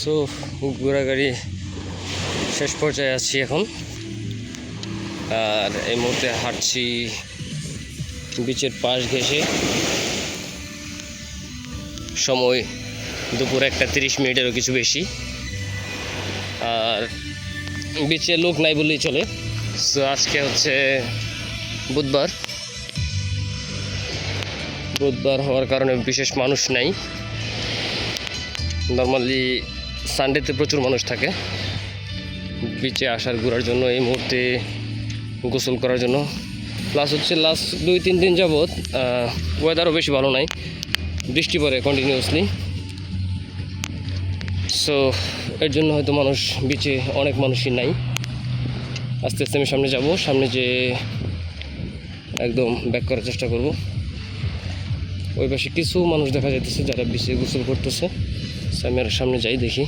So ঘোরাঘুরি শেষ পর্যায়ে আছি এখন, আর এই মুহূর্তে হাঁটছি বিচের পাশ ঘেঁষে। সময় দুপুর 1:30 কিছু বেশি, আর বিচে লোক নাই বললেই চলে। সো আজকে হচ্ছে বুধবার হওয়ার কারণে বিশেষ মানুষ নাই। নর্মালি সানডেতে প্রচুর মানুষ থাকে বিচে আসার ঘোরার জন্য, এই মুহূর্তে গোসল করার জন্য। প্লাস হচ্ছে লাস্ট 2-3 দিন যাবৎ ওয়েদারও বেশি ভালো নাই, বৃষ্টি পড়ে কন্টিনিউয়াসলি। সো এর জন্য হয়তো মানুষ বিচে অনেক মানুষই নাই। আস্তে আস্তে আমি সামনে যাব, সামনে যে একদম ব্যাক করার চেষ্টা করব। ওই পাশে কিছু মানুষ দেখা যাইতেছে যারা বিচে গোসল করতেছে। আমি আর সামনে যাই, দেখি।